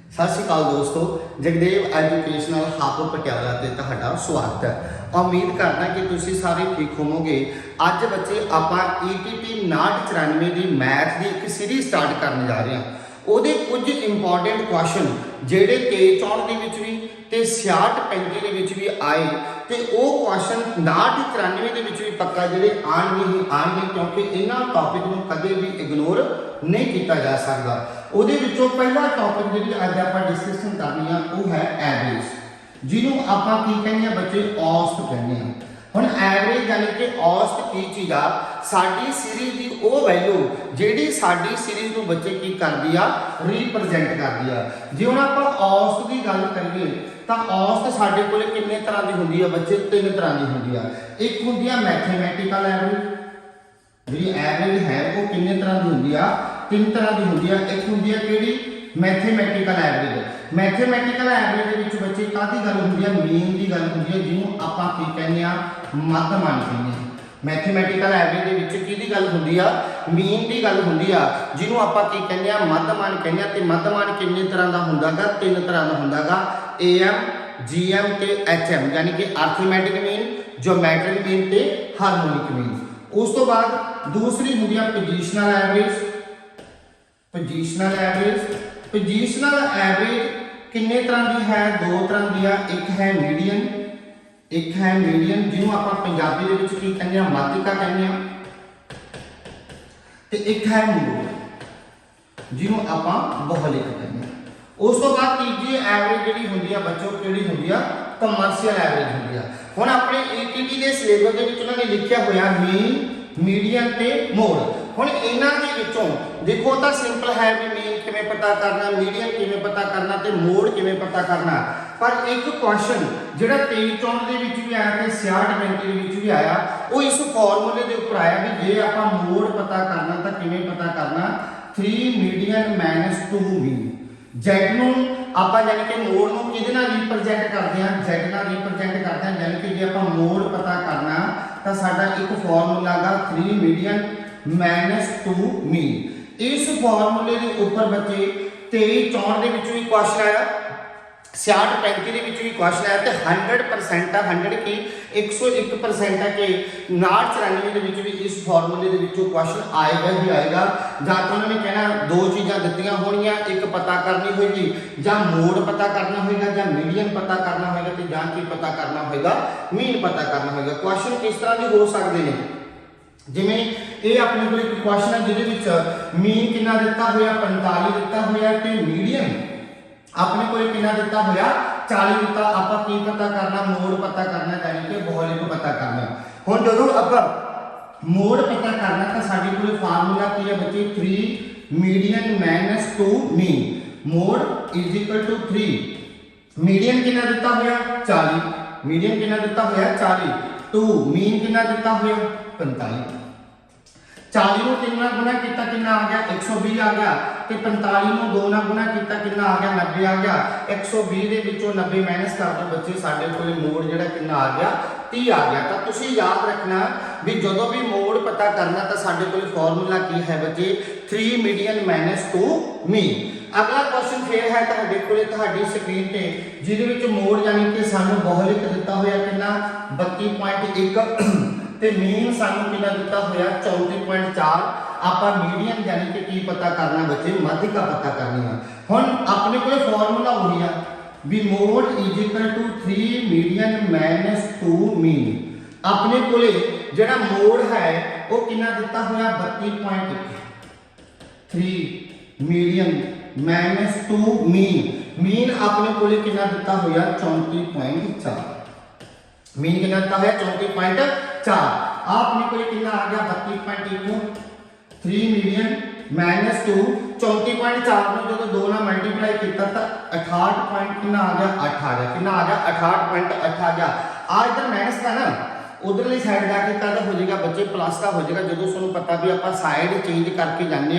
सत श्री अकाल दोस्तों, जगदेव एजुकेशनल हापुड़ पटियाला ते तुहाडा स्वागत है। उम्मीद करना कि तुसी सारे ठीक होवोगे। अज बच्चे आपां ETT 5994 की मैथ की एक सीरीज स्टार्ट करने जा रहे हैं। ਉਹਦੇ ਕੁਝ ਇੰਪੋਰਟੈਂਟ ਕੁਐਸਚਨ ਜਿਹੜੇ 23-64 ਦੇ ਵਿੱਚ ਵੀ ਤੇ 66-35 ਦੇ ਵਿੱਚ ਵੀ ਆਏ ਤੇ ਉਹ ਕੁਐਸਚਨ 59-94 ਦੇ ਵਿੱਚ ਵੀ ਪੱਕਾ ਜਿਹੜੇ ਆਣਗੇ ਹੀ ਆਣਗੇ, ਕਿਉਂਕਿ ਇਹਨਾਂ ਟੌਪਿਕ ਨੂੰ ਕਦੇ ਵੀ ਇਗਨੋਰ ਨਹੀਂ ਕੀਤਾ ਜਾ ਸਕਦਾ। ਉਹਦੇ ਵਿੱਚੋਂ ਪਹਿਲਾ ਟੌਪਿਕ ਜਿਹੜੀ ਅੱਜ ਆਪਾਂ ਡਿਸਕਸ਼ਨ ਕਰਨੀ ਆ ਉਹ ਹੈ ਐਵਰੇਜ, ਜਿਹਨੂੰ ਆਪਾਂ ਕੀ ਕਹਿੰਦੇ ਆ ਬੱਚੇ, ਔਸਤ ਕਹਿੰਦੇ ਆ। ਹੁਣ ਐਵਰੇਜ यानी कि औसत की चीज़ आ साडी सीरीज की वो वैल्यू जिहड़ी साडी सीरीज नूं बच्चे की करदी आ रिप्रजेंट करदी आ। जे हुण आपां औसत की गल करिए तां औसत साडे कोल किन्ने तरह की हुंदी आ बच्चे, तीन तरह की हुंदी आ। एक हुंदी आ मैथमेटिकल एवरेज, जिहड़ी एवरेज है वो किन्ने तरह की हुंदी आ, तीन तरह की हुंदी आ। एक हुंदी आ किहड़ी, मैथमेटिकल एवरेज। मैथमेटिकल एवरेज दे विच बच्चे काहदी गल हुंदी आ, मीन की गल हुंदी है, जिहनूं आपां की कहने आ मध्यमान कहने आ। मैथमेटिकल एवरेज दे विच किहदी गल हुंदी आ, मीन की गल हुंदी आ, जिहनूं आपां की कहने आ मध्यमान कहने आ। ते मध्यमान किन्ने तरह का हुंदा गा, तीन तरह का हुंदा गा, AM GM ते HM, यानी कि अर्थमैटिक मीन, ज्योमैट्रिक मीन ते हार्मोनिक मीन। उस तो बाद दूसरी हुंदी आ positional average. Positional average, positional average किन्ने तरह की है, दो तरह की है। एक है मीडियन, एक है मीडियन जिन्हों आप पंजाबी दे विच की कहने आ माध्यिका कहने आ, ते एक है मूल जिन्हों आप बहुलिक कहने आ। उस तो बाद तीजी एवरेज जिहड़ी हुंदी आ बच्चों किहड़ी हुंदी आ, कमर्शियल एवरेज हुंदी आ। हुण अपने ETT दे सिलेबस दे विच उन्होंने लिखिया होया मीन, मीडियन ते मोड। हुण इन्हां दे विचों देखो तो सिंपल है भी मीन किवें पता करना, मीडियन किवें पता करना ते मोड किवें पता करना। पर एक क्वेश्चन जिहड़ा 23-64 दे विच भी आया ते 66-35 दे विच भी आया, वो इस फॉर्मूले दे उपर आया भी जे आपां मोड पता करना तां किवें पता करना, 3 मीडियन माइनस 2 मीन। Z नूं आपां यानी कि मोड नूं किहदे नाल रिप्रजेंट करदे हां, Z नाल रिप्रजेंट करदे हां। यानी कि जे आपां मोड पता करना तां साडा एक फॉर्मूला गा 3 मीडियन माइनस 2 मीन। इस फॉर्मूले के उपर बच्चे 23-64 के भी क्वेश्चन आया, 66-35 के भी क्वेश्चन आया, तो 100% है, 100 की 101% है कि 59-94 के भी इस फॉर्मूले के क्वेश्चन आएगा ही आएगा। जां तो उन्होंने कहना दो चीज़ां दित्तियां होणियां, एक पता करनी होगी जां मोड पता करना होगा, जां मीडियन पता करना होगा, तो जां की पता करना होगा, मीन पता करना होगा। क्वेश्चन किस तरह के हो सकते हैं, जिमें ये अपने को एक क्वेश्चन है जिहदे मीन कितना दिता होया 45 दिता होया ते मीडियन अपने को कितना दिता होया 40 दिता। आपां की पता करना, मोड पता करना, यानी कि बहुलिक पता करना। हुण जदों आपां मोड पता करना तो साडे कोल फार्मूला की है बच्चे, 3 median minus 2 mean. Mode is equal to 3 median कितना दिता होया 40, मीडियन कितना दिता होया 40, 2 मीन कितना दिता होया 45। 40 ਨੂੰ 3 ਨਾਲ ਗੁਣਾ ਕੀਤਾ ਕਿੰਨਾ ਆ ਗਿਆ 120 ਆ ਗਿਆ, ਤੇ 45 ਨੂੰ 2 ਨਾਲ ਗੁਣਾ ਕੀਤਾ ਕਿੰਨਾ ਆ ਗਿਆ 90 ਆ ਗਿਆ। 120 ਦੇ ਵਿੱਚੋਂ 90 ਮਾਈਨਸ ਕਰ ਦੋ ਬੱਚੇ, ਸਾਡੇ ਕੋਲ ਮੋਡ ਜਿਹੜਾ ਕਿੰਨਾ ਆ ਗਿਆ 30 ਆ ਗਿਆ। ਤਾਂ ਤੁਸੀਂ ਯਾਦ ਰੱਖਣਾ ਵੀ ਜਦੋਂ ਵੀ ਮੋਡ ਪਤਾ ਕਰਨਾ ਤਾਂ ਸਾਡੇ ਕੋਲ ਫਾਰਮੂਲਾ ਕੀ ਹੈ ਬੱਚੇ, 3 मीडियन माइनस 2 मीन। अगला क्वेश्चन फिर है ਤੁਹਾਡੇ ਕੋਲੇ ਤੁਹਾਡੀ ਸਕਰੀਨ ਤੇ, ਜਿਹਦੇ ਵਿੱਚ ਮੋਡ ਯਾਨੀ ਕਿ ਸਾਨੂੰ ਬਹੁਲਿਕ ਦਿੱਤਾ ਹੋਇਆ ਕਿੰਨਾ 32.1 ਤੇ मीन सानू कितना दिता होया 34.4। आपां मीडियन यानी कि की पता करना बच्चे, माध्यिका पता करनी है। हुण अपने कोल फॉर्मूला वही है भी mode is equal to 3 median minus 2 mean. अपने कोले जेड़ा मोड है वो कितना दिता होया 32.1, 3 मीडियन माइनस 2 मीन। मीन अपने कोले कितना दिता होया 34.4, मीन कितना दिता होया 34.4। आपने को कितना आ गया 32.1, 3 मीडियन माइनस 2, 34.4 में जो 2 ना मल्टीप्लाई किया तो 68 पॉइंट कितना आ गया 8 आ गया, कितना आ गया 68.8 आ गया। आ इधर माइनस का ना उधरली साइड जाके कहता हो जाएगा बच्चे प्लस का हो जाएगा। जो सूँ पता भी आप साइड चेंज करके जाने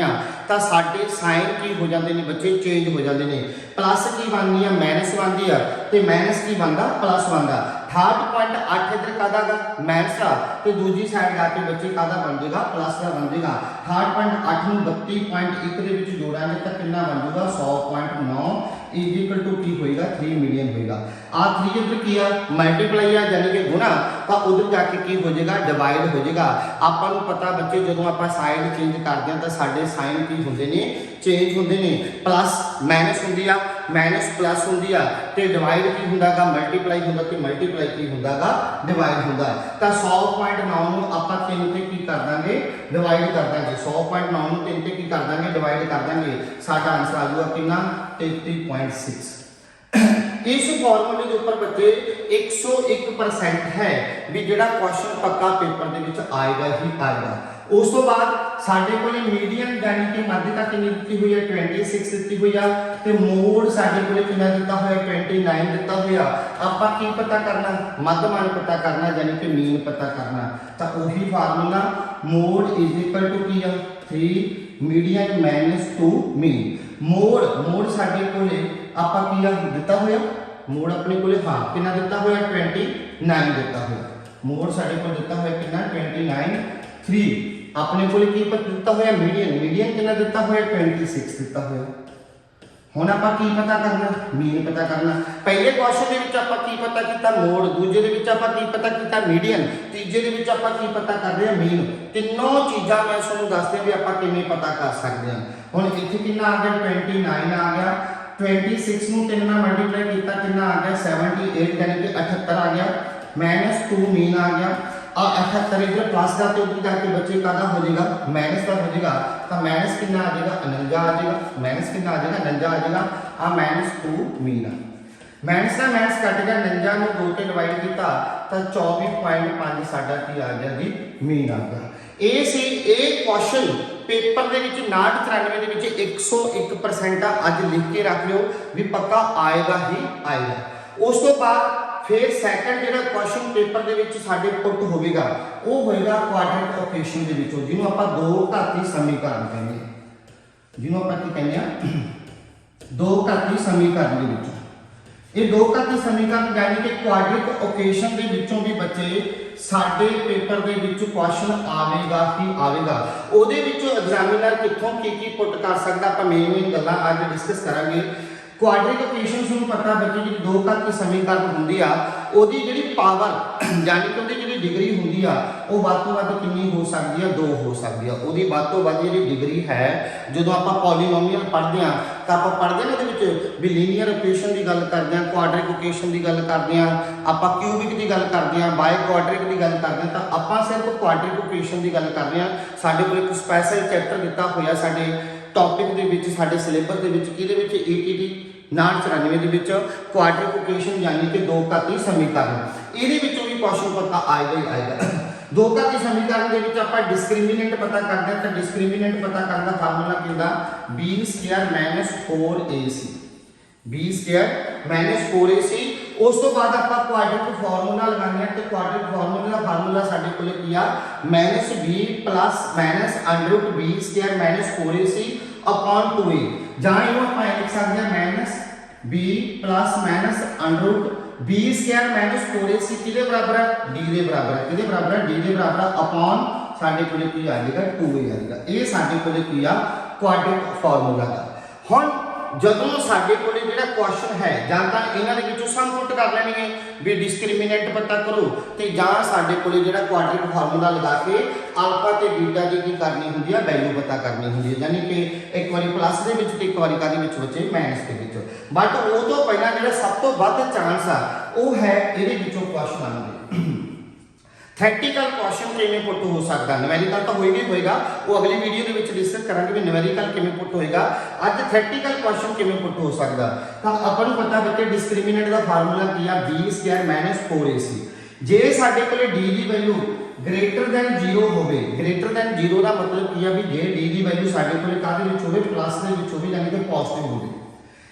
तो साढ़े साइन की हो जाते हैं बच्चे, चेंज हो जाते हैं। प्लस की बनती है माइनस बनती है, तो माइनस की बनता प्लस बनता। 68.8 इधर कहता गा माइनस का, तो दूसरी साइड जाके बच्चे कहता बन जाएगा प्लस का बन जाएगा। 68.8 में 32.1 जोड़ा तो कितना बन जाएगा 100.9 इज इक्वल टू की होएगा 3 मिलियन होएगा। आ 3 इधर की आ मल्टीप्लाई आ यानी कि गुना, तो उधर जाके की हो जाएगा डिवाइड हो जाएगा। आपां नूं पता बच्चे जदों आपां साइड चेंज करते हैं तो साडे साइन की होंदे ने चेंज होंदे ने, प्लस माइनस होंदी आ, माइनस प्लस होंदी आ, ते डिवाइड की हुंदागा मल्टीप्लाई हुंदा ते मल्टीप्लाई की हुंदागा डिवाइड हुंदा। तो 100.9 नूं आपां 3 ते की कर दांगे डिवाइड कर दांगे, 100.9 नूं 3 ते की कर दांगे डिवाइड कर दांगे, साडा आंसर आ जाऊगा कितना 33.6। इस फॉर्मूले के ऊपर बच्चे 101% है भी जिहड़ा क्वेश्चन पक्का पेपर दे विच आएगा ही आएगा। उस तो बाद साडे कोले मीडियन यानी कि मध्यता कितनी दी हुई है 26 दी हुई है, ते मोड साडे कोले कितना दिता होया 29 दिता होया। आपां की पता करना, मध्यमान पता करना यानी कि मीन पता करना। तो वही formula mode is equal to की है 3 मीडियन माइनस 2 मीन। मोड साडे कोले आपां की दिता होया, मोड अपने कोले हाँ कितना दिता होया 29 दिता होया। मोड साडे कोल दिता होया कितना 29 3 अपने कोले की दिता होया मीडियन, मीडियन कितना दिता होया 26 दिता होया। हुण आपां की पता करना, मीन पता करना। पहले क्वेश्चन दे विच आपां की पता कीता मोड, दूजे दे विच आपां की पता कीता मीडियन, तीजे दे विच आपां की पता कर रहे हैं मीन। तीनों चीज़ां मैं तुहानूं दस दियां भी आपां किवें पता कर सकदे हां। हुण इत्थे कितना आ गया 29 आ गया, 26 नूं 3 नाल मल्टीप्लाई किया कितना आ गया 78 यानी कि 78 आ गया, माइनस 2 मीन आ गया। और 78 इधर प्लस का तो उधर जाके बच्चे का हो जाएगा माइनस का हो जाएगा, तो माइनस कितना आ जाएगा 49 आ जाएगा, माइनस कितना आ जाएगा 49 आ जाएगा। आ माइनस 2 मीन आ माइनस का माइनस कट गया, 49 ਨੂੰ 2 ਤੇ डिवाइड किया तो 24.5 साडा की आ गया जी मीन आ गया। ਇਹ ਸੀ ਇਹ क्वेश्चन पेपर ਦੇ ਵਿੱਚ 59-93 ਦੇ ਵਿੱਚ 101% ਆ। ਅੱਜ ਲਿਖ ਕੇ ਰੱਖ ਲਿਓ ਵੀ ਪੱਕਾ ਆਏਗਾ ਹੀ ਆਏਗਾ। ਉਸ ਤੋਂ ਬਾਅਦ ਫਿਰ ਸੈਕੰਡ ਜਿਹੜਾ क्वेश्चन पेपर ਦੇ ਵਿੱਚ ਸਾਡੇ ਪੁੱਟ ਹੋਵੇਗਾ ਉਹ ਹੋਏਗਾ ਕੁਆਡਰੇਟਿਕ ਇਕੁਏਸ਼ਨ ਦੇ ਵਿੱਚੋਂ, ਜਿਹਨੂੰ ਆਪਾਂ ਦੋ ਘਾਤੀ ਸਮੀਕਰਨ ਕਹਿੰਦੇ ਹਾਂ, ਜਿਹਨੂੰ ਆਪਾਂ ਕੀ ਕਹਿੰਦੇ ਆ ਦੋ ਘਾਤੀ ਸਮੀਕਰਨ ਦੇ ਵਿੱਚੋਂ। ਇਹ ਦੋ ਘਾਤੀ ਸਮੀਕਰਨ यानी कि ਕੁਆਡਰੇਟਿਕ ਇਕੁਏਸ਼ਨ ਦੇ ਵਿੱਚੋਂ ਵੀ ਬੱਚੇ ਸਾਡੇ पेपर ਦੇ ਵਿੱਚ क्वेश्चन ਆਵੇਗਾ ਹੀ ਆਵੇਗਾ। ਉਹਦੇ ਵਿੱਚੋਂ ਐਗਜ਼ਾਮੀਨਰ ਕਿੱਥੋਂ ਕੀ ਪੁੱਟ ਕਰ ਸਕਦਾ ਆਪਾਂ ਮੇਨ ਗੱਲਾਂ ਅੱਜ ਡਿਸਕਸ ਕਰਾਂਗੇ। ਕੁਆਡਰੇਟਿਕ ਇਕੁਏਸ਼ਨਸ ਨੂੰ ਪਤਾ ਬੱਚੇ ਜਿਹੜੀ ਦੋ ਘਾਤੀ ਸਮੀਕਰਨ ਹੁੰਦੀ ਆ ਉਹਦੀ ਜਿਹੜੀ ਪਾਵਰ यानी कि ਉਹਦੀ ਜਿਹੜੀ ਡਿਗਰੀ ਹੁੰਦੀ ਆ ਉਹ ਵੱਧ ਤੋਂ ਵੱਧ ਕਿੰਨੀ ਹੋ ਸਕਦੀ ਆ 2 ਹੋ ਸਕਦੀ ਆ। ਉਹਦੀ ਵੱਧ ਤੋਂ ਵੱਧ ਜਿਹੜੀ ਡਿਗਰੀ ਹੈ ਜਦੋਂ ਆਪਾਂ ਪੋਲੀਨੋਮੀਅਲ ਪੜ੍ਹਦੇ ਆ ਤਾਂ ਆਪਾਂ ਪੜ੍ਹਦੇ ਨੇ ਉਹਦੇ ਵਿੱਚ ਵੀ ਲੀਨੀਅਰ ਇਕੁਏਸ਼ਨ ਦੀ ਗੱਲ ਕਰਦੇ ਆ, ਕੁਆਡਰੇਟਿਕ ਇਕੁਏਸ਼ਨ ਦੀ ਗੱਲ ਕਰਦੇ ਆ, ਆਪਾਂ ਕਿਊਬਿਕ ਦੀ ਗੱਲ ਕਰਦੇ ਆ, ਬਾਈ ਕੁਆਡਰੇਟਿਕ ਦੀ ਗੱਲ ਕਰਦੇ ਆ, ਤਾਂ ਆਪਾਂ ਸਿਰਫ ਕੁਆਡਰੇਟਿਕ ਇਕੁਏਸ਼ਨ ਦੀ ਗੱਲ ਕਰ ਰਹੇ ਆ। ਸਾਡੇ ਕੋਲ ਇੱਕ ਸਪੈਸ਼ਲ ਚੈਪਟਰ ਦਿੱਤਾ ਹੋਇਆ ਸਾਡੇ ਟੌਪਿਕ ਦੇ ਵਿੱਚ, ਸਾਡੇ ਸਿਲੇਬਸ ਦੇ ਵਿੱਚ, ਕਿਹਦੇ ਵਿੱਚ ETT 994 ਦੇ ਵਿੱਚ ਕੁਆਡਰੇਟਿਕ ਇਕੁਏਸ਼ਨ यानी कि ਦੋ ਘਾਤੀ ਸਮੀਕਰਨ। ਇਹਦੇ ਵਿੱਚੋਂ ਵੀ ਕੁਐਸਚਨ ਪਤਾ ਆਏਗਾ ਹੀ ਆਏਗਾ। ਦੋ ਘਾਤੀ ਸਮੀਕਰਨ ਦੇ ਵਿੱਚ ਆਪਾਂ ਡਿਸਕ੍ਰਿਮੀਨੈਂਟ ਪਤਾ ਕਰਦੇ ਹਾਂ, ਤਾਂ ਡਿਸਕ੍ਰਿਮੀਨੈਂਟ ਪਤਾ ਕਰਨ ਦਾ ਫਾਰਮੂਲਾ ਕੀ ਹੁੰਦਾ b² - 4ac, b² - 4ac। ਉਸ ਤੋਂ ਬਾਅਦ ਆਪਾਂ ਕੁਆਡਰੇਟਿਕ ਫਾਰਮੂਲਾ ਲਗਾਉਂਦੇ ਹਾਂ, ਤੇ ਕੁਆਡਰੇਟਿਕ ਫਾਰਮੂਲਾ ਦਾ ਫਾਰਮੂਲਾ ਸਾਡੇ ਕੋਲ ਕੀ ਆ -b + -b² - 4ac upon 2a, ਜਾਂ ਇਹਨੂੰ ਆਪਾਂ ਲਿਖ ਸਕਦੇ ਹਾਂ -b + -b² - 4ac ਕਿਹਦੇ ਬਰਾਬਰ ਹੈ d ਦੇ ਬਰਾਬਰ ਹੈ, ਕਿਹਦੇ ਬਰਾਬਰ ਹੈ d ਦੇ ਬਰਾਬਰ ਹੈ, ਅਪਨ ਸਾਡੇ ਕੋਲ ਕੀ ਆ ਜਾਏਗਾ 2a ਆ ਜਾਏਗਾ। ਇਹ ਸਾਡੇ ਕੋਲ ਕੀ ਆ ਕੁਆਡਰੇਟਿਕ ਫਾਰਮੂਲਾ ਦਾ। ਹੁਣ ਜਦੋਂ ਸਾਡੇ ਕੋਲੇ ਜਿਹੜਾ ਕੁਐਸਚਨ ਹੈ ਜਾਂ ਤਾਂ ਇਹਨਾਂ ਦੇ ਵਿੱਚੋਂ ਸਮ ਪੁੱਟ ਕਰ ਲੈਣਗੇ ਵੀ ਡਿਸਕ੍ਰਿਮੀਨੈਂਟ ਪਤਾ ਕਰੋ, ਤੇ ਜਾਂ ਸਾਡੇ ਕੋਲੇ ਜਿਹੜਾ ਕੁਆਡਰੇਟਿਕ ਫਾਰਮੂਲਾ ਲਗਾ ਕੇ ਅਲਫਾ ਤੇ ਬੀਟਾ ਦੀ ਕੀ ਕਰਨੀ ਹੁੰਦੀ ਆ ਵੈਲਿਊ ਪਤਾ ਕਰਨੀ ਹੁੰਦੀ ਹੈ, ਯਾਨੀ ਕਿ ਇੱਕ ਵਾਰੀ ਪਲੱਸ ਦੇ ਵਿੱਚ ਤੇ ਇੱਕ ਵਾਰੀ ਕਾਹਦੇ ਵਿੱਚ ਬੱਚੇ ਮਾਈਨਸ ਦੇ ਵਿੱਚ। ਬਟ ਉਹ ਤੋਂ ਪਹਿਲਾਂ ਜਿਹੜਾ ਸਭ ਤੋਂ ਵੱਧ ਚਾਂਸ ਆ ਉਹ ਹੈ ਇਹਦੇ ਵਿੱਚੋਂ ਕੁਐਸਚਨ ਆਉਣ ਦੇ। थैटिकल क्वेश्चन किवें पुट हो सकता, न्यूमेरिकल तो होएगा ही होएगा, वो अगली वीडियो के विच डिस्कस करांगे भी न्यूमेरिकल किवें पुट होएगा। अज थैटिकल क्वेश्चन किवें पुट हो सकता, तो अपन पता बच्चे डिस्क्रिमिनेंट का फार्मूला की है b² - 4ac। जे साडे कोले d की वैल्यू ग्रेटर दैन 0 होवे, ग्रेटर दैन 0 का मतलब की है भी जे d की वैल्यू साडे कोले काहदे विच होवे प्लस दे विच होवे यानी कि पॉजिटिव होवे।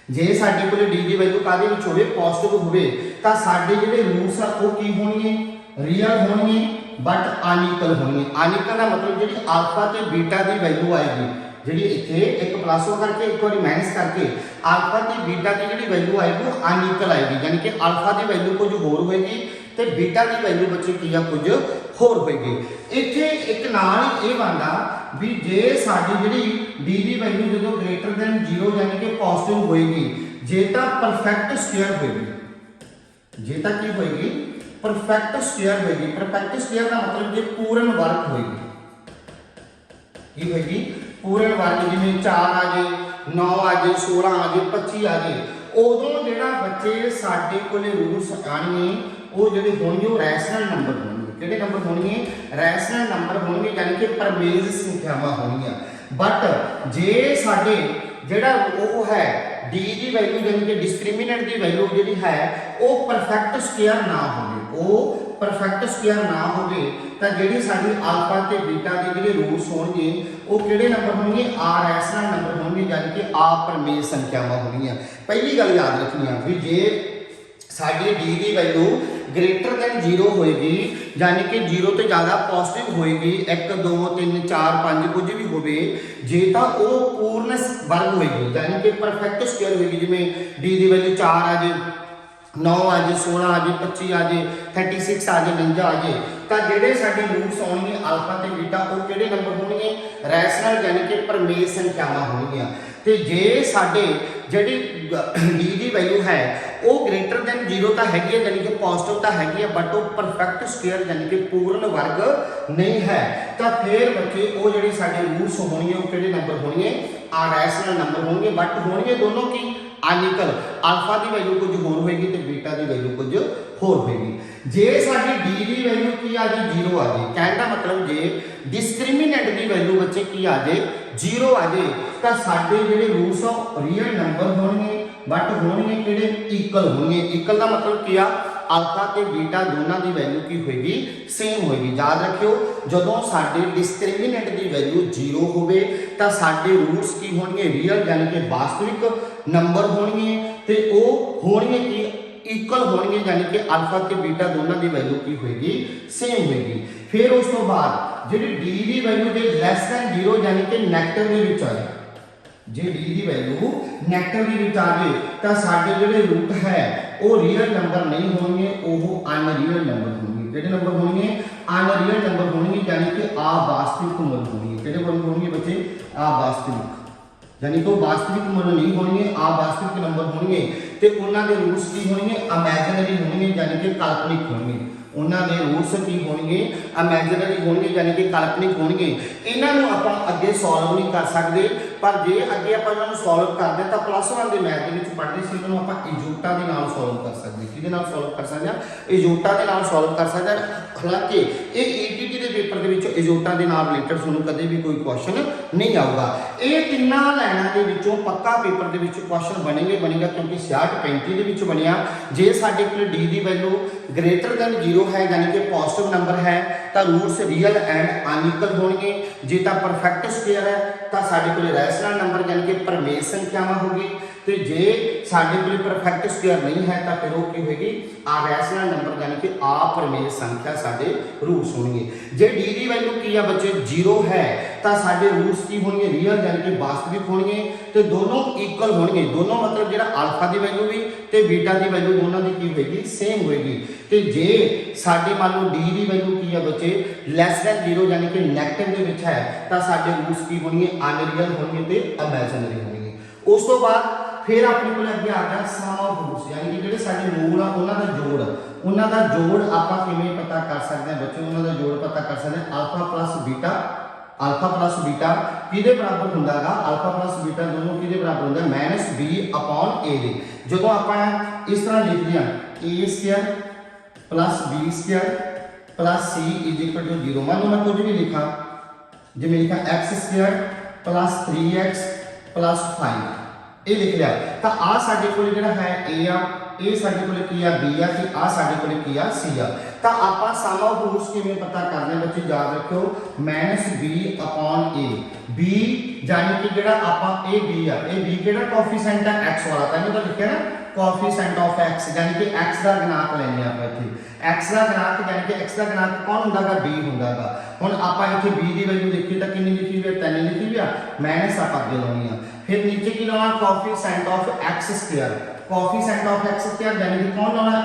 जे साडे कोले d की वैल्यू काहदे विच होवे पॉजिटिव होवे, तां साडे जिहड़े रूट्स आ वो की होणगे रियल होंगे बट अनइक्वल होंगे। अनइक्वल का मतलब जी अल्फा ते बीटा की वैल्यू आएगी जी इतने एक प्लस करके एक बार माइनस करके अल्फा ते बीटा की जी वैल्यू आएगी वो अनइक्वल आएगी, यानी कि अल्फा की वैल्यू कुछ होर होएगी तो बीटा की वैल्यू बच्चे की है कुछ होर होएगी। इत्थे एक नाल ये बनता भी जे साडी जी डी की वैल्यू जो ग्रेटर दैन 0 यानी कि पॉजिटिव होएगी, जे तो परफेक्ट स्क्वायर होगी, जे तो की होगी परफेक्ट स्क्वायर होगी। परफेक्ट स्क्वायर का मतलब जे पूर्ण वर्ग होगी, की होगी पूर्ण वर्ग, जिवें 4 आ जाए, 9 आ जाए, 16 आ जाए, 25 आ जाए, उदों जिहड़ा बच्चे साडे कोले रूट्स आने वो जिहड़े होणगे वो रैशनल नंबर होणगे। किहड़े नंबर होणगे? रैशनल नंबर होणगे, यानी कि परमेज संख्यावां होणगियां। बट जे साडे जिहड़ा वो है डी की वैल्यू यानी कि डिस्क्रिमिनेंट की वैल्यू जिहड़ी है वो परफेक्ट स्क्वायर ना होवे, वो परफेक्ट स्क्वायर ना होवे तो जिहड़ी साडी अल्फा ते बीटा के जिहड़े रूट्स होणगे वो किहड़े नंबर होणगे? आ रैशनल नंबर होणगे, यानी कि आ परमेज संख्यावां होणगियां। पहली गल याद रखनी है भी जे साडी डी की वैल्यू ग्रेटर दैन 0 होएगी, यानी कि 0 तो ज़्यादा पॉजिटिव होएगी, 1 2 3 4 5 कुछ भी होवे, जे तो वो पूर्ण वर्ग होएगी, यानी कि परफेक्ट स्क्वायर होएगी। जिवें डी की वैल्यू 4 आ जाए, 9 आ जाए, 16 आ जाए, 25 आ जाए, 36 आ जाए, 49 आ जाए, तो जिहड़े साडे रूट्स आउणगे अल्फा ते बीटा वो किहड़े नंबर होणगे? रैशनल, यानी कि परमेज संख्यावां होणगियां। ते जे साडे जिहड़ी डी की वैल्यू है वो ग्रेटर दैन 0 तो हैगी है, यानी कि पॉजिटिव तो हैगी है, बट वो परफेक्ट स्क्वायर यानी कि पूर्ण वर्ग नहीं है, तो फिर बच्चे वो जिहड़े साडे रूट्स होणगे वो किहड़े नंबर होणगे? आ रैशनल नंबर होणगे। बट होणगे दोनों की अनिकल, अल्फा की वैल्यू कुछ होर होएगी तो बीटा की वैल्यू कुछ होर होएगी। जे साडी डी की वैल्यू की आ जाए 0 आ जाए, कहने का मतलब जे डिस्क्रिमिनेंट की वैल्यू बच्चे की आ जाए 0 आ जाए, तो साडे जिहड़े रूट्स रियल नंबर होणगे, बट होणगे किहड़े? इक्वल होणगे। इक्वल का मतलब की आ अल्फा ते बीटा दोनों की वैल्यू की होएगी? सेम होएगी। याद रखियो जदों साडे डिस्क्रिमिनेंट की वैल्यू 0 होवे तो साडे रूट्स की होणगे? रियल, यानी कि वास्तविक नंबर होणगे, ते ओ होणगे की इक्वल होणगे, यानी कि अल्फा ते बीटा दोनों की वैल्यू की होएगी? सेम होएगी। फिर उस तो बाद जिहड़ी डी की वैल्यू जे लैस दैन 0 यानी कि नैगेटिव दे विच आ जाए, जे डी की वैल्यू नैगेटिव के विच आ जाए तो साडे जिहड़े रूट है वो रियल नंबर नहीं होंगे, वो अनरियल नंबर होंगे। किहड़े नंबर होंगे? अनरियल नंबर होंगे, यानी कि अवास्तविक मूल होंगे। किहड़े मूल होंगे बच्चे? अवास्तविक, यानी कि वास्तविक मूल नहीं होंगे, अवास्तविक नंबर होंगे। तो उन्होंने रूट्स की होंगे? इमेजिनरी होंगे, यानी कि काल्पनिक होंगे। उन्होंने रूट्स की होंगे? इमेजिनरी होंगे, यानी कि काल्पनिक होंगे। इन्हों आप अगे सॉल्व नहीं कर सकते, पर जे अगे आप सॉल्व करते तो प्लस 1 के मैथ के पढ़ते थे, इन्होंने आप इजोटा के नाल सॉल्व कर सकते। किहदे नाल सॉल्व कर सकते हैं? इजोटा के नाल सॉल्व कर सकते हैं। हालांकि ये ईटीटी के पेपर के विच इजोटा के नाल रिलेटेड तुहानूं कदे भी कोई क्वेश्चन नहीं आऊगा। ये तिन्ना लाइनां दे विचों पक्का पेपर के विच क्वेश्चन बनेगा, क्योंकि 66-35 के विच बनिया। जे साडे कोल डी की वैल्यू ग्रेटर दैन 0 है, यानी कि पॉजिटिव नंबर है, तो रूट्स रियल एंड अनइक्वल होंगे। जे तो परफेक्ट स्क्वायर है तो साडे कोल रैशनल नंबर यानी कि परमेज संख्यावां होगी। तो जे साडे कोल परफेक्ट स्क्वायर नहीं है तो फिर वो की होगी? अरैशनल नंबर, यानी कि अपरमेय संख्या साडे रूट्स होंगे। जे डी की वैल्यू की है बच्चे 0 है तो साडे रूट्स की होंगे? रियल, यानी कि वास्तविक होंगे। तो दोनों इक्वल होंगे, दोनों मतलब जो अल्फा की वैल्यू भी तो बीटा की वैल्यू दोनों की होगी? सेम होगी। तो जे साडे मान लो डी की वैल्यू की है बच्चे लैस दैन 0, यानी कि नैगेटिव के विच है, तो साडे रूट्स की होंगे? अनरियल होंगे तो इमेजिनरी होंगे। उस तो बाद फिर अपने को अगे आ गया सम ऑफ रूट्स, यानी कि जिहड़े साडे मूल आ उन्हां दा जोड़। उन्हां दा जोड़ आपां किवें पता कर सकते हैं बच्चों? उन्हां दा जोड़ पता कर सकते हैं alpha plus beta. Alpha plus beta किहदे बराबर हुंदा गा? अल्फा प्लस बीटा दोनों किहदे बराबर हुंदा? माइनस बी अपॉन ए दे। जदों आपां इस तरह लिख दिया a square plus b square plus c is equal to 0। मान लो मैं कुछ भी लिखा, जिवें लिखा x square plus 3x plus 5 ये लिख लिया, तो आ साडे कोल जिहड़ा है ए आ, ए साडे कोल की आ बी आ, ते आ साडे कोल की आ सी आ। तो आपां सम ऑफ रूट्स किवें पता करने बच्चे? याद रखियो minus b upon a. B यानी कि जिहड़ा आपां ए बी आ, ए बी किहड़ा कोएफिशिएंट है? एक्स वाला। तां तो लिखिया ना कोएफिशिएंट ऑफ एक्स, यानी कि एक्स का गुणांक लैने आपां इत्थे। एक्स का गुणांक यानी कि एक्स का गुणांक कौन हुंदा गा? बी हुंदा गा। हुण आपां इत्थे बी की वैल्यू देखीए तो कितनी लिखी हुई है? 3 लिखी हुई है, माइनस आपां अगे लाउणी आ। फिर नीचे की लाना coefficient of x square. Coefficient of x square यानी कि कौन लाना?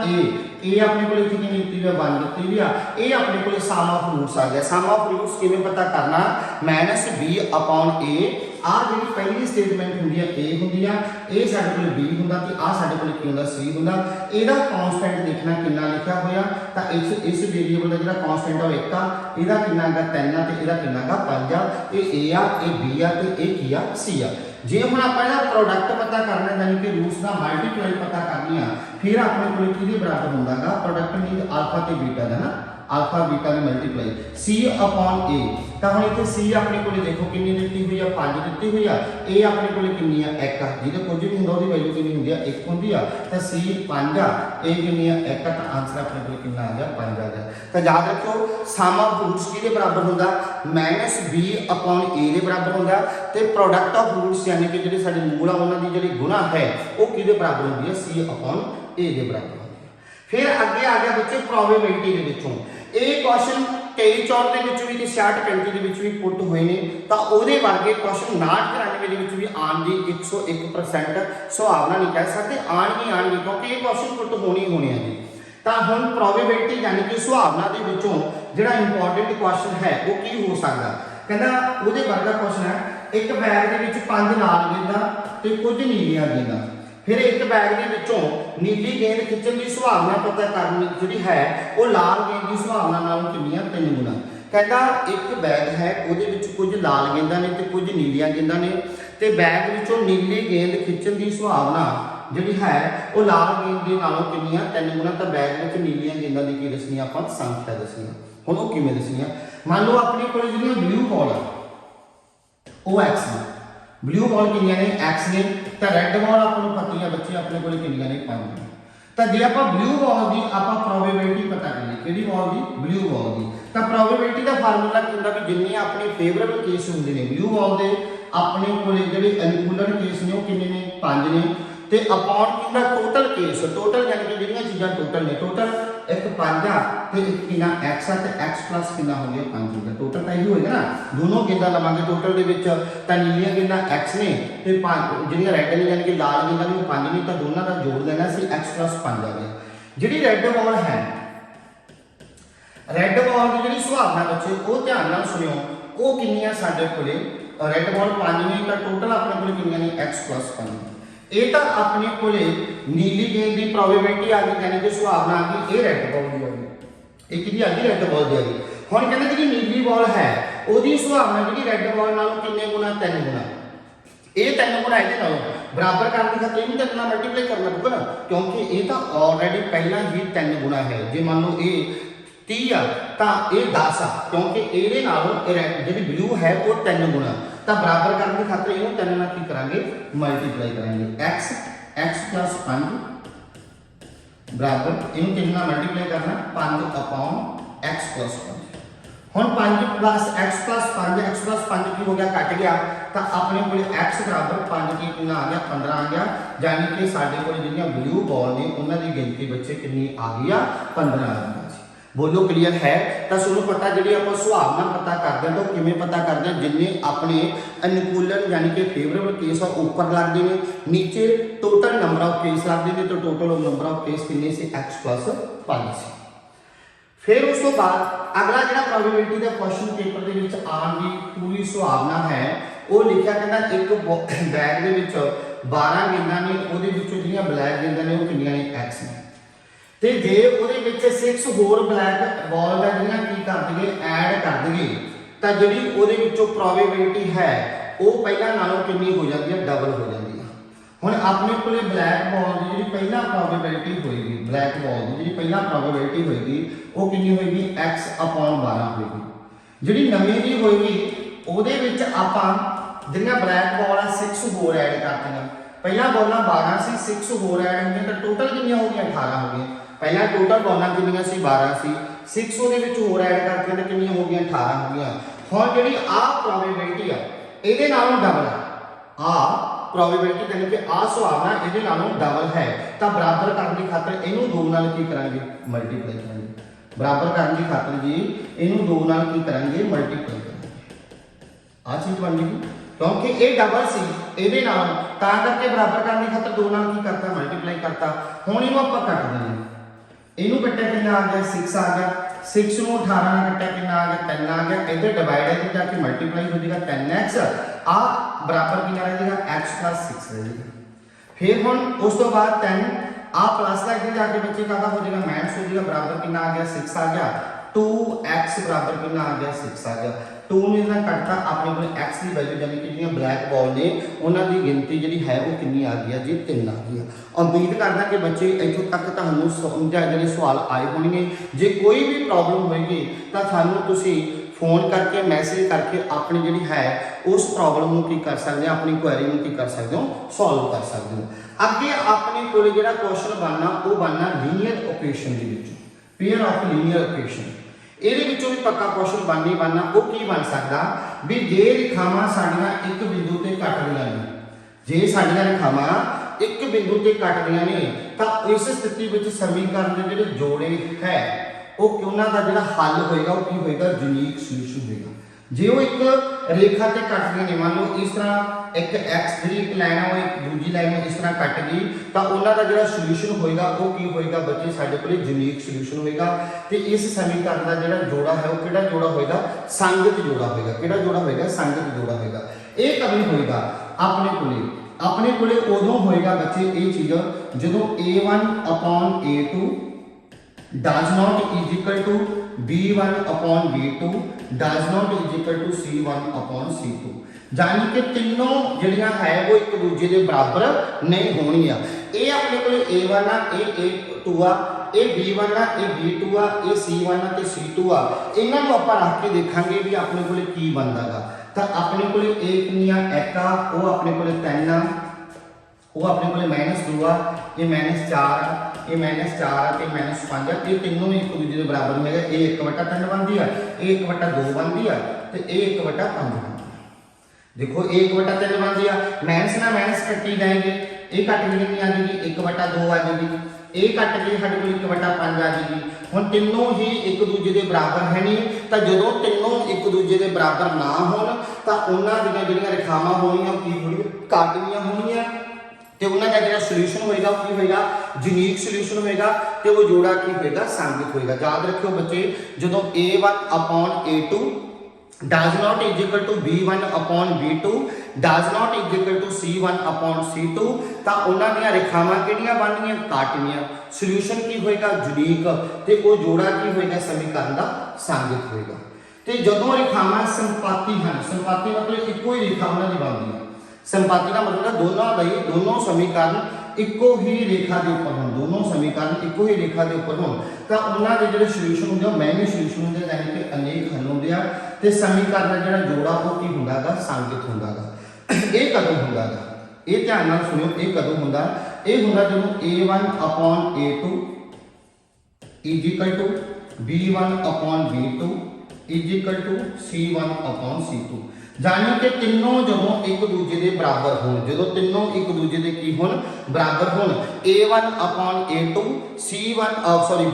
ए अपने को इतनी कितनी लिखी हुई? 1 लिखी हुई है। ए अपने को सम ऑफ रूट्स आ गया। सम ऑफ रूट्स किवें पता करना? माइनस बी अपॉन ए आ जी पहली स्टेटमेंट होंगी ए होंगी ए साडे कोल बी होंदा ते आ साडे कोल की होंदा सी होंदा। ਇਹਦਾ कांस्टेंट देखना कितना लिखा होया तो इस वेरीएबल का जो कांस्टेंट है 1 आ, ਇਹਦਾ कितना गा 3 आ ते ਇਹਦਾ कितना गा 5 आ। ये ए आ, ये बी आ ते ये की आ सी आ। जे हम ਆਪਾਂ ਇਹਦਾ प्रोडक्ट पता करना यानी कि रूट्स का मल्टीप्लाई पता करनी आ फिर अपने कोल किहदे बराबर होंदागा प्रोडक्ट मीन अल्फा ते बीटा दा ना अल्फा बीटा ने मल्टीप्लाई सी अपॉन ए। तो हम इतने सी अपने को देखो कितनी दी हुई है 5 दी हुई है। ए अपने को कितनी है 1 जिसे कुछ भी होंगे वो वैल्यू कितनी होंगी 1 होंगी तो सी 5 आ ए कितनी है 1 तो आंसर अपने को कितना आ गया 5 आ गया। तो याद रखो सम ऑफ रूट्स किहदे बराबर होंदा माइनस बी अपॉन ए के बराबर होंदा ते प्रोडक्ट ऑफ रूट्स यानी कि जिहड़े साडे मूल आ उन्हां दी जिहड़ी गुणा है वो किहदे बराबर होंदी है सी अपॉन ए के बराबर। फिर अगे आ गया बच्चे प्रोबेबिलिटी के विचों ਇਹ क्वेश्चन 23-24 ਦੇ ਵਿੱਚ ਵੀ ਤੇ 66-35 ਦੇ ਵਿੱਚ ਵੀ ਪੁੱਟ ਹੋਏ ਨੇ ਤਾਂ ਉਹਦੇ ਵਰਗੇ क्वेश्चन 59-93 ਦੇ ਵਿੱਚ ਵੀ ਆਉਣ ਦੀ 101% ਸੰਭਾਵਨਾ ਨਹੀਂ ਕਹਿ ਸਕਦੇ ਆਣਗੇ ਕਿਉਂਕਿ ਇਹ क्वेश्चन ਪੁੱਟ ਹੋਣੇ ਆ ਜੀ। ਤਾਂ ਹੁਣ ਪ੍ਰੋਬੇਬਿਲਿਟੀ ਯਾਨੀ ਕਿ ਸੰਭਾਵਨਾ ਦੇ ਵਿੱਚੋਂ ਜਿਹੜਾ ਇੰਪੋਰਟੈਂਟ क्वेश्चन ਹੈ ਉਹ ਕੀ ਹੋ ਸਕਦਾ ਕਹਿੰਦਾ ਉਹਦੇ ਵਰਗਾ क्वेश्चन है ਇੱਕ ਬੈਗ ਦੇ ਵਿੱਚ 5 ਲਾਲ ਗੇਂਦਾਂ ਤੇ ਕੁਝ ਨੀਲੀਆਂ ਗੇਂਦਾਂ। फिर एक बैग के विचों नीली गेंद खिंचण की संभावना पता करनी जी है वो लाल गेंद की संभावना नालों कितनी 3 गुना। कहता एक बैग है वो कुछ लाल गेंदा ने तो कुछ नीलियां गेंदा ने तो बैग विचों नीली गेंद खिंचण की संभावना जी है वो लाल गेंद के नालों कितनी 3 गुना। तो बैग में नीलियां गेंदा की दसनी आप संख्या दसनी हुण वो किवें दसनी मान लो अपने को जो ब्लू बॉल वो एक्स ने ब्लू बॉल कितनी ने एक्स ने तो रैड बॉल आपको पता है बच्चे अपने को कितनी ने 5 ने। तो जे आप ब्लू बॉल की आप प्रोबेबिलिटी पता करिए कि बॉल की ब्लू बॉल की तो प्रोबेबिलिटी का फार्मूला की होंगे भी जिन्ने अपने फेवरेबल केस होंगे ने ब्लू बॉल के अपने को जो अनुकूलन केस ने कितने ने 5 ने तो अपॉन कितना टोटल केस टोटल यानी कि जो चीज़ा टोटल ने टोटल एक 5 आ तो एक कितना एक्स आ तो एक्स प्लस कितना हो गया 5 हो गया टोटल तो यही होएगा ना दोनों गेंदा लवांगे टोटल के नीलियां गेंदा एक्स ने तो 5 जिहड़ियां रैड ने यानी कि लाल गेंदा ने 5 ने तो दोनों का जोड़ देना सी एक्स प्लस 5 आ गया। जिहड़ी रैड बॉल है रैड बॉल की जिहड़ी संभावना बच्चे वो ध्यान नाल सुनियो वो कितनी साडे कोले रैड बॉल 5 ने तो टोटल अपने कोले कितनी ने एक्स प्लस 5 ये तो अपने को नीली गेंद की प्रोबेबिलिटी आ गई यानी कि संभावना आ गई ये रैड बॉल की आ गई एक आ गई रैड बॉल की आ गई। हुण कहते जी नीली बॉल है उसकी संभावना जी रैड बॉल नालों कितने गुना 3 गुना ये 3 गुना ये बराबर करने का तीन करना मल्टीप्लाई करना पड़ेगा ना क्योंकि ये तो ऑलरेडी पहला ही 3 गुना है। जो मान लो ये 30 आ तो ये 10 आ क्योंकि ये जी ब्लू है वो 3 गुना तो बराबर करने खातर इन्होंने 3 नाल की करांगे मल्टीप्लाई करेंगे एक्स प्लस 5 बराबर इन्होंने कितना मल्टीप्लाई करना 5 अपॉन एक्स प्लस 5। हुण 5 प्लस एक्स प्लस 5 की हो गया कट गया तो अपने को एक्स बराबर 5 की कितना आ गया 15 आ गया यानी कि साडे कोल जिहड़ियां ब्लू बॉल ने उन्हां दी गिनती बच्चे कितनी आ गई 15 आ गई। बोलो क्लीयर है तो सुनो पता जी आप संभावना पता करते हैं तो किमें पता करते हैं जिन्ने अपने अनुकूलन यानी कि फेवरेबल केस ऊपर लगते हैं नीचे टोटल नंबर ऑफ केस लगते हैं तो टोटल नंबर ऑफ केस कितने से एक्स प्लस 5 से। फिर उस तो बाद अगला जो प्रोबेबिलिटी का क्वेश्चन पेपर के आने की पूरी संभावना है वो लिखा कहना एक बैग के 12 गेंदा ने वो ब्लैक गेंदा ने वो कितनी ने एक्स ने तो जे वो 6 होर ब्लैक बॉल का जो की कर देंगे ऐड कर देंगे तो जी वो प्रोबेबिलिटी है वो पहला नालों कितनी हो जाती है डबल हो जाती है। हुण अपने को ब्लैक बॉल की जी पहला प्रोबेबिलिटी होएगी ब्लैक बॉल की जी पहला प्रोबेबिलिटी होएगी वो कितनी होएगी एक्स अपॉन 12 होएगी। जी नवीं की होएगी वो आप जिन्हें ब्लैक बॉल 6 होर ऐड कर देना पहला बॉल 12 से 6 होर ऐड हो गए तो टोटल कितनी हो गई 18 हो गई। पहला टोटल बॉल कितनी सी 12 सी 6 होर ऐड करके तो कितनी हो गई 18 हो गई। हुण जिहड़ी आ प्रोबेबिलिटी आ इहदे नालों डबल आ प्रोबेबिलिटी यानी कि आ संभावना इहदे नालों डबल है तो बराबर करने की खातर इनू 2 नाल की करांगे मल्टीप्लाई करांगे बराबर करने की खातर जी इनू 2 नाल की करांगे मल्टीप्लाई करांगे आ चीज बन गई क्योंकि ये डबल सी इहदे नाल तां करके बराबर करने की खातर 2 नाल की करता मल्टीप्लाई करता। हुण इहनू आपां कट देंगे ਇਹਨੂੰ ਕੱਟਿਆ ਕਿੰਨਾ ਆ ਗਿਆ 6 ਆ ਗਿਆ 6 ਨੂੰ 18 ਨਾਲ ਕੱਟਿਆ ਕਿੰਨਾ ਆ ਗਿਆ 3 ਆ ਗਿਆ ਇੱਧਰ ਡਿਵਾਈਡ ਹੈ ਤੇ ਜਾ ਕੇ ਮਲਟੀਪਲਾਈ ਹੋ ਜਾਏਗਾ 10x ਆ ਬਰਾਬਰ ਕਿੰਨਾ ਰਹਿ ਜਾਏਗਾ x 6 ਰਹਿ ਜਾਏਗਾ। ਫਿਰ ਹੁਣ ਉਸ ਤੋਂ ਬਾਅਦ 10 ਆ ਪਲੱਸ ਦਾ ਇੱਧਰ ਜਾ ਕੇ ਬੱਚੇ ਕਾਹਦਾ ਹੋ ਜਾਏਗਾ ਮਾਈਨਸ ਹੋ ਜਾਏਗਾ ਬਰਾਬਰ ਕਿੰਨਾ ਆ ਗਿਆ 6 ਆ ਗਿਆ 2x ਬਰਾਬਰ ਕਿੰਨਾ ਆ ਗਿਆ 6 ਆ ਗਿਆ 2 ਨੂੰ ਇਹਨਾਂ ਕੱਟਤਾ ਆਪਣੇ ਕੋਲ x ਦੀ ਵੈਲਿਊ ਯਾਨੀ ਕਿ ਜਿਹੜੀਆਂ ਬਲੈਕ ਬਾਲ ਨੇ ਉਹਨਾਂ ਦੀ ਗਿਣਤੀ ਜਿਹੜੀ ਹੈ ਉਹ ਕਿੰਨੀ ਆ ਗਈ ਆ ਜੀ 3 ਆ ਗਈ ਆ। ਉਮੀਦ ਕਰਦਾ ਕਿ ਬੱਚੇ ਇੱਥੋਂ ਤੱਕ ਤੁਹਾਨੂੰ ਸਮਝਿਆ ਜਿਹੜੇ ਸਵਾਲ ਆਏ ਹੋਣਗੇ। ਜੇ ਕੋਈ ਵੀ ਪ੍ਰੋਬਲਮ ਹੋਏਗੀ ਤਾਂ ਸਾਨੂੰ ਤੁਸੀਂ ਫੋਨ ਕਰਕੇ ਮੈਸੇਜ ਕਰਕੇ ਆਪਣੀ ਜਿਹੜੀ ਹੈ ਉਸ ਪ੍ਰੋਬਲਮ ਨੂੰ ਕੀ ਕਰ ਸਕਦੇ ਹੋ ਆਪਣੀ ਕੁਐਰੀ ਨੂੰ ਕੀ ਕਰ ਸਕਦੇ ਹੋ ਸੋਲਵ ਕਰ ਸਕਦੇ ਹੋ। ਅੱਗੇ ਆਪਣੇ ਕੋਲ ਜਿਹੜਾ ਕੁਐਸਚਨ ਬਣਨਾ ਉਹ ਬਣਨਾ ਲੀਨੀਅਰ ਇਕੁਏਸ਼ਨ ਦੇ ਵਿੱਚ ਪੇਅਰ ਆਫ ਲੀਨੀਅਰ ਇਕੁਏਸ਼ਨ। ਇਹਦੇ ਵਿੱਚੋਂ ਵੀ ਪੱਕਾ ਕੁਐਸਚਨ ਬਣਨਾ ਉਹ ਕੀ ਬਣ ਸਕਦਾ ਵੀ ਜੇ ਰੇਖਾਵਾਂ ਸਾਡੀਆਂ ਇੱਕ ਬਿੰਦੂ ਤੇ ਕੱਟਦੀਆਂ ਨੇ ਜੇ ਸਾਡੀਆਂ ਰੇਖਾਵਾਂ ਇੱਕ ਬਿੰਦੂ ਤੇ ਕੱਟਦੀਆਂ ਨੇ ਤਾਂ ਇਸ ਸਥਿਤੀ ਵਿੱਚ ਸਮੀਕਰਨ ਦੇ ਜਿਹੜੇ ਜੋੜੇ ਹੈ ਉਹ ਉਹਨਾਂ ਦਾ ਜਿਹੜਾ ਹੱਲ ਹੋਏਗਾ ਉਹ ਕੀ ਹੋਏਗਾ ਯੂਨੀਕ ਸੋਲੂਸ਼ਨ ਹੋਏਗਾ। ਜੇ ਉਹ ਇੱਕ ਰੇਖਾ ਤੇ ਕੱਟਦੀਆਂ ਨੇ ਮੰਨ ਲਓ ਇਸ ਤਰ੍ਹਾਂ ਇੱਕ x ਜਿਹੜੀ ਇੱਕ ਲਾਈਨ ਹੈ ਉਹ ਇੱਕ ਦੂਜੀ ਲਾਈਨ ਨੂੰ ਇਸ ਤਰ੍ਹਾਂ ਕੱਟ ਗਈ ਤਾਂ ਉਹਨਾਂ ਦਾ ਜਿਹੜਾ ਸੋਲੂਸ਼ਨ ਹੋਏਗਾ ਉਹ ਕੀ ਹੋਏਗਾ ਬੱਚੇ ਸਾਡੇ ਕੋਲੇ ਯੂਨੀਕ ਸੋਲੂਸ਼ਨ ਹੋਏਗਾ। ਤੇ ਇਸ ਸਮੀਕਰਨ ਦਾ ਜਿਹੜਾ ਜੋੜਾ ਹੈ ਉਹ ਕਿਹੜਾ ਜੋੜਾ ਹੋਏਗਾ ਸੰਗਤ ਜੋੜਾ ਹੋਏਗਾ। ਕਿਹੜਾ ਜੋੜਾ ਹੋਏਗਾ ਸੰਗਤ ਜੋੜਾ ਹੋਏਗਾ। ਇਹ ਕਦੋਂ ਹੋਏਗਾ ਆਪਣੇ ਕੋਲੇ ਉਦੋਂ ਹੋਏਗਾ ਬੱਚੇ ਇਹ ਚੀਜ਼ ਜਦੋਂ a1/a2 does not is equal to b1/b2 does not is equal to c1/c2 ਜਾਨੀ ਕਿ ਤਿੰਨੋਂ ਜਿਹੜੀਆਂ ਹੈ ਉਹ ਇੱਕ ਦੂਜੇ ਦੇ ਬਰਾਬਰ ਨਹੀਂ ਹੋਣੀਆਂ। ਇਹ ਆਪਣੇ ਕੋਲ a1 ਆ ਇਹ a2 ਆ ਇਹ b1 ਆ ਇਹ b2 ਆ ਇਹ c1 ਆ ਤੇ c2 ਆ। ਇਹਨਾਂ ਨੂੰ ਆਪਾਂ ਰੱਖ ਕੇ ਦੇਖਾਂਗੇ ਵੀ ਆਪਣੇ ਕੋਲ ਕੀ ਬਣਦਾਗਾ। ਤਾਂ ਆਪਣੇ ਕੋਲ a ਕਿੰਨੀਆਂ 1 ਆ ਉਹ ਆਪਣੇ ਕੋਲ 3 ਆ ਉਹ ਆਪਣੇ ਕੋਲ -2 ਆ ਇਹ -4 ਆ ਇਹ -4 ਆ ਤੇ -5 ਆ। ਇਹ ਤਿੰਨੋਂ ਹੀ ਇੱਕ ਦੂਜੇ ਦੇ ਬਰਾਬਰ ਨਹੀਂ ਹੈਗਾ। ਇਹ 1/3 ਬਣਦੀ ਆ ਇਹ 1/2 ਬਣਦੀ ਆ ਤੇ ਇਹ 1/5 ਬਣਦੀ ਆ। देखो 1/3 बनती है माइनस ना माइनस कट्टी जाएंगे ये कट के कितनी आ जाएगी 1/2 आ जाएगी ये कट के साडे कोल 1/5 आ जाएगी। हुण तीनों ही एक दूजे के बराबर है नहीं तो जो तीनों एक दूजे के बराबर ना होण तो उन्हां दीयां जिहड़ियां रेखावां होणीआं की होणीआं काटणीआं होणीआं ते उन्हां दा जिहड़ा सोल्यूशन होएगा की होएगा यूनिक सोल्यूशन होएगा ते वो जोड़ा की होएगा संगत होएगा। याद रखियो बच्चे जो a1/a2 does not is equal to b1/b2 does not is equal to c1/c2 ਤਾਂ ਉਹਨਾਂ ਦੀਆਂ ਰੇਖਾਵਾਂ ਕਿਹੜੀਆਂ ਬਣਨੀਆਂ ਕਾਟਣੀਆਂ। ਸੋਲੂਸ਼ਨ ਕੀ ਹੋਏਗਾ ਯੂਨੀਕ ਤੇ ਉਹ ਜੋੜਾ ਕੀ ਹੋਏਗਾ ਸਮੀਕਰਨ ਦਾ ਸੰਗਤ ਹੋਏਗਾ। ਤੇ ਜਦੋਂ ਰੇਖਾਵਾਂ ਸੰਪਾਤੀ ਹਨ ਸੰਪਾਤੀ ਮਤਲਬ ਇੱਕੋ ਹੀ ਰੇਖਾ ਉਹਨਾਂ ਦੀ ਬਣਦੀ ਹੈ। ਸੰਪਾਤੀ ਦਾ ਮਤਲਬ ਹੈ ਦੋਨੋਂ ਸਮੀਕਰਨ ਇੱਕੋ ਹੀ ਰੇਖਾ ਦੇ ਉੱਪਰ ਹੋਣ ਦੋਨੋਂ ਸਮੀਕਰਨ ਇੱਕੋ ਹੀ ਰੇਖਾ ਦੇ ਉੱਪਰ ਹੋਣ ਤਾਂ ਉਹਨਾਂ ਦੇ ਜਿਹੜੇ ਸੋਲੂਸ਼ਨ ਹੁੰਦੇ ਆ ਮੈਨੀ ਸੋਲੂਸ਼ਨ ਹੁੰਦੇ ਯਾਨੀ ਕਿ ਅਨੇਕ ਹੱਲ ਹੁੰਦੇ ਆ ਤੇ ਸਮੀਕਰਨ ਦਾ ਜਿਹੜਾ ਜੋੜਾ ਉਹ ਕੀ ਹੁੰਦਾਗਾ ਸੰਗਤ ਹੁੰਦਾਗਾ। ਇਹ ਕਦੋਂ ਹੁੰਦਾਗਾ ਇਹ ਧਿਆਨ ਨਾਲ ਸੁਣਿਓ ਇਹ ਕਦੋਂ ਹੁੰਦਾ ਇਹ ਹੁੰਦਾ ਜਦੋਂ a1/a2 is equal to b1/b2 is equal to c1/c2 ਜਾਨੀ ਕਿ ਤਿੰਨੋਂ ਜਦੋਂ ਇੱਕ ਦੂਜੇ ਦੇ ਬਰਾਬਰ ਹੋਣ ਜਦੋਂ ਤਿੰਨੋਂ ਇੱਕ ਦੂਜੇ ਦੇ ਕੀ ਹੋਣ ਬਰਾਬਰ ਹੋਣ a1/a2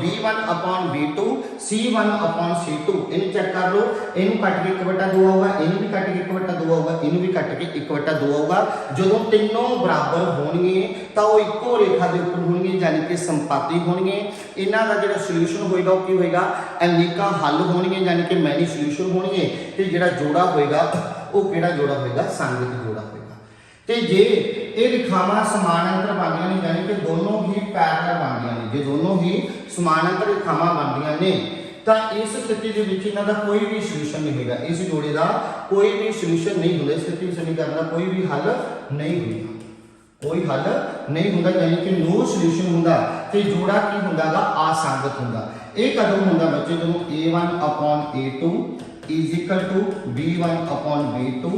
b1/b2 c1/c2 ਇਹਨੂੰ ਚੈੱਕ ਕਰ ਲਓ ਇਹਨੂੰ ਕੱਟ ਕੇ 1/2 ਆਊਗਾ ਇਹਨੂੰ ਵੀ ਕੱਟ ਕੇ 1/2 ਆਊਗਾ ਇਹਨੂੰ ਵੀ ਕੱਟ ਕੇ 1/2 ਆਊਗਾ। ਜਦੋਂ ਤਿੰਨੋਂ ਬਰਾਬਰ ਹੋਣਗੇ ਤਾਂ ਉਹ ਇੱਕੋ ਰੇਖਾ ਦੇ ਉੱਪਰ ਹੋਣਗੇ ਯਾਨੀ ਕਿ ਸੰਪਾਤੀ ਹੋਣਗੇ। ਇਹਨਾਂ ਦਾ ਜਿਹੜਾ ਸੋਲੂਸ਼ਨ ਹੋਏਗਾ ਉਹ ਕੀ ਹੋਏਗਾ ਅਨੇਕਾਂ ਹੱਲ ਹੋਣਗੇ ਯਾਨੀ ਕਿ ਮੈਨੀ ਸੋਲੂਸ਼ਨ ਹੋਣਗੇ ਤੇ ਜਿਹੜਾ ਜੋੜਾ ਹੋਏਗਾ ਉਹ ਕਿਹੜਾ ਜੋੜਾ ਹੋਏਗਾ ਸੰਗਤ ਜੋੜਾ ਹੋਏਗਾ। ਤੇ ਜੇ ਇਹ ਰੇਖਾਵਾਂ ਸਮਾਨਾਂਤਰ ਬਣਦੀਆਂ ਨੇ ਯਾਨੀ ਕਿ ਦੋਨੋਂ ਹੀ ਪੈਰਲਲ ਬਣਦੀਆਂ ਨੇ ਜੇ ਦੋਨੋਂ ਹੀ ਸਮਾਨਾਂਤਰ ਰੇਖਾਵਾਂ ਬਣਦੀਆਂ ਨੇ ਤਾਂ ਇਸ ਸਥਿਤੀ ਦੇ ਵਿੱਚ ਇਹਨਾਂ ਦਾ ਕੋਈ ਵੀ ਸੋਲੂਸ਼ਨ ਨਹੀਂ ਹੋਏਗਾ। ਇਸ ਜੋੜੇ ਦਾ ਕੋਈ ਵੀ ਸੋਲੂਸ਼ਨ ਨਹੀਂ ਹੁੰਦਾ। ਇਸ ਸਥਿਤੀ ਸਮੀਕਰਨ ਦਾ ਕੋਈ ਵੀ ਹੱਲ ਨਹੀਂ ਹੁੰਦਾ ਕੋਈ ਹੱਲ ਨਹੀਂ ਹੁੰਦਾ ਯਾਨੀ ਕਿ ਨੋ ਸੋਲੂਸ਼ਨ ਹੁੰਦਾ ਤੇ ਜੋੜਾ ਕੀ ਹੁੰਦਾਗਾ ਅਸੰਗਤ ਹੁੰਦਾ। ਇਹ ਕਦੋਂ ਹੁੰਦਾ ਬੱਚੇ ਜਦੋਂ a1/a2 is equal to b1/b2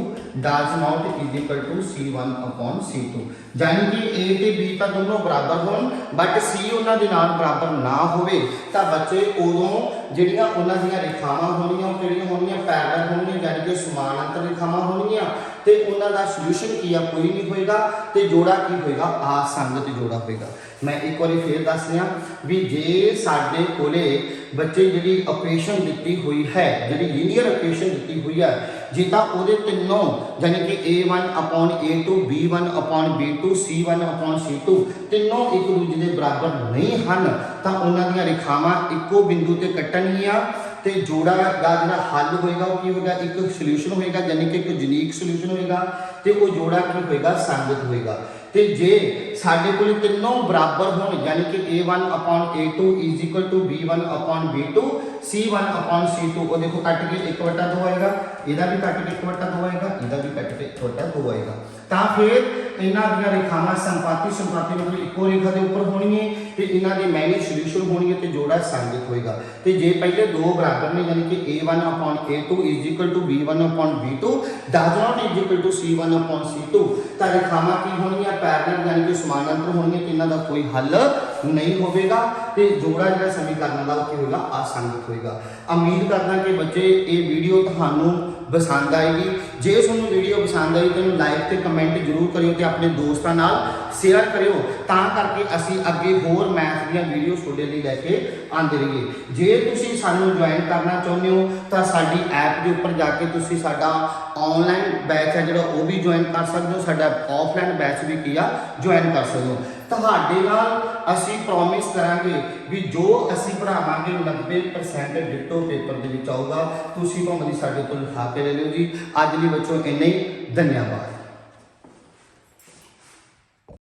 does not is equal to c1/c2 यानी कि a ਤੇ b ਤਾਂ ਦੋਨੋਂ ਬਰਾਬਰ ਹੋਣ ਬਟ c ਉਹਨਾਂ ਦੇ ਨਾਲ ਬਰਾਬਰ ਨਾ ਹੋਵੇ ਤਾਂ ਬੱਚੇ ਉਦੋਂ ਜਿਹੜੀਆਂ ਉਹਨਾਂ ਦੀਆਂ ਰੇਖਾਵਾਂ ਹੋਣੀਆਂ ਉਹ ਕਿਹੜੀਆਂ ਹੋਣੀਆਂ ਪੈਰਲਲ ਹੋਣਗੀਆਂ ਯਾਨੀ ਕਿ ਸਮਾਨਾਂਤਰ ਰੇਖਾਵਾਂ ਹੋਣਗੀਆਂ ਤੇ ਉਹਨਾਂ ਦਾ ਸੋਲੂਸ਼ਨ ਕੀ ਆ ਕੋਈ ਨਹੀਂ ਹੋਏਗਾ ਤੇ ਜੋੜਾ ਕੀ ਹੋਏਗਾ ਅਸੰਗਤ ਜੋੜਾ ਹੋਏਗਾ। ਮੈਂ ਇੱਕ ਵਾਰੀ ਫੇਰ ਦੱਸ ਰਿਹਾ ਵੀ ਜੇ ਸਾਡੇ ਕੋਲੇ ਬੱਚੇ ਜਿਹੜੀ ਇਕੁਏਸ਼ਨ ਦਿੱਤੀ ਹੋਈ ਹੈ ਜਿਹੜੀ ਲੀਨੀਅਰ ਇਕੁਏਸ਼ਨ ਦਿੱਤੀ ਹੋਈ ਹੈ ਜੇ ਤਾਂ ਉਹਦੇ ਤਿੰਨੋਂ ਯਾਨੀ ਕਿ A1/A2 B1/B2 C1/C2 ਤਿੰਨੋਂ ਇੱਕ ਦੂਜੇ ਦੇ ਬਰਾਬਰ ਨਹੀਂ ਹਨ ਤਾਂ ਉਹਨਾਂ ਦੀਆਂ ਰੇਖਾਵਾਂ ਇੱਕੋ ਬਿੰਦੂ ਤੇ ਕੱਟਣਗੀਆਂ ਤੇ ਜੋੜਾ ਦਾ ਜਿਹੜਾ ਹੱਲ ਹੋਏਗਾ ਉਹ ਕੀ ਹੋਏਗਾ, ਇੱਕ ਸੋਲੂਸ਼ਨ ਹੋਏਗਾ ਯਾਨੀ ਕਿ ਇੱਕ ਯੂਨੀਕ ਸੋਲੂਸ਼ਨ ਹੋਏਗਾ ਤੇ ਉਹ ਜੋੜਾ ਕੀ ਹੋਏਗਾ, ਸੰਗਤ ਹੋਏਗਾ। ਤੇ ਜੇ ਸਾਡੇ ਕੋਲ ਤਿੰਨੋਂ ਬਰਾਬਰ ਹੋਣ ਯਾਨੀ ਕਿ A1/A2 B1/B2 C1/C2 ਉਹ ਦੇਖੋ ਕੱਟ ਕੇ 1/2 ਆਏਗਾ, ਇਹਦਾ ਵੀ ਕੱਟ ਕੇ 1/2 ਆਏਗਾ, ਇਹਦਾ ਵੀ ਕੱਟ ਕੇ 1/2 ਆਏਗਾ। ਤਾਂ ਫਿਰ ਇਹਨਾਂ ਦੀਆਂ ਰੇਖਾਵਾਂ ਸੰਪਾਤੀ ਮਤਲਬ ਇੱਕੋ ਰੇਖਾ ਦੇ ਉੱਪਰ ਹੋਣਗੀਆਂ ਤੇ ਇਹਨਾਂ ਦੇ ਮੈਨੀ ਸੋਲੂਸ਼ਨ ਹੋਣਗੇ ਤੇ ਜੋੜਾ ਸੰਗਤ ਹੋਏਗਾ। ਤੇ ਜੇ ਪਹਿਲੇ ਦੋ ਬਰਾਬਰ ਨੇ ਯਾਨੀ ਕਿ A1/A2 B1/B2 does not C1/C2 ਤਾਂ ਰੇਖਾਵਾਂ ਕੀ ਹੋਣਗੀਆਂ, ਪੈਰਲਲ ਯਾਨੀ ਕਿ ਸਮਾਨਾਂਤਰ ਹੋਣਗੀਆਂ ਤੇ ਇਹਨਾਂ ਦਾ ਕੋਈ ਹੱਲ ਨਹੀਂ ਹੋਵੇਗਾ ਤੇ ਜੋੜਾ ਜਿਹੜਾ ਸਮੀਕਰਨ ਦਾ ਉਹ ਕੀ ਹੋਏਗਾ, ਅਸੰਗਤ ਹੋਏਗਾ। ਉਮੀਦ ਕਰਦਾ ਕਿ ਬੱਚੇ ਇਹ ਵੀਡੀਓ ਤੁਹਾਨੂੰ ਪਸੰਦ ਆਏਗੀ। ਜੇ ਤੁਹਾਨੂੰ ਵੀਡੀਓ ਪਸੰਦ ਆਈ ਤਾਂ ਲਾਈਕ ਤੇ ਕਮੈਂਟ ਜ਼ਰੂਰ ਕਰਿਓ ਤੇ ਆਪਣੇ ਦੋਸਤਾਂ ਨਾਲ ਸ਼ੇਅਰ ਕਰਿਓ ਤਾਂ ਕਰਕੇ ਅਸੀਂ ਅੱਗੇ ਹੋਰ ਮੈਥ ਦੀਆਂ ਵੀਡੀਓ ਤੁਹਾਡੇ ਲਈ ਲੈ ਕੇ ਆਉਂਦੇ ਰਹੀਏ। ਜੇ ਤੁਸੀਂ ਸਾਨੂੰ ਜੁਆਇਨ ਕਰਨਾ ਚਾਹੁੰਦੇ ਹੋ ਤਾਂ ਸਾਡੀ ਐਪ ਦੇ ਉੱਪਰ ਜਾ ਕੇ ਤੁਸੀਂ ਸਾਡਾ ਆਨਲਾਈਨ ਬੈਚ ਹੈ ਜਿਹੜਾ ਉਹ ਵੀ ਜੁਆਇਨ ਕਰ ਸਕਦੇ ਹੋ, ਸਾਡਾ ਆਫਲਾਈਨ ਬੈਚ ਵੀ ਕੀ ਆ ਜੁਆਇਨ ਕਰ ਸਕਦੇ ਹੋ। ਤੁਹਾਡੇ ਨਾਲ ਅਸੀਂ ਪ੍ਰੋਮਿਸ ਕਰਾਂਗੇ ਵੀ ਜੋ ਅਸੀਂ ਪੜ੍ਹਾਵਾਂਗੇ 90% ਡਿਟੋ ਪੇਪਰ ਦੇ ਵਿੱਚ ਆਊਗਾ। ਤੁਸੀਂ ਭਾਵੇਂ ਸਾਡੇ ਤੋਂ ਲਿਖਾ ਕੇ ਲੈ ਲਿਓ ਜੀ। ਅੱਜ ਲਈ ਬੱਚੋ ਇੰਨਾ ਹੀ, ਧੰਨਵਾਦ।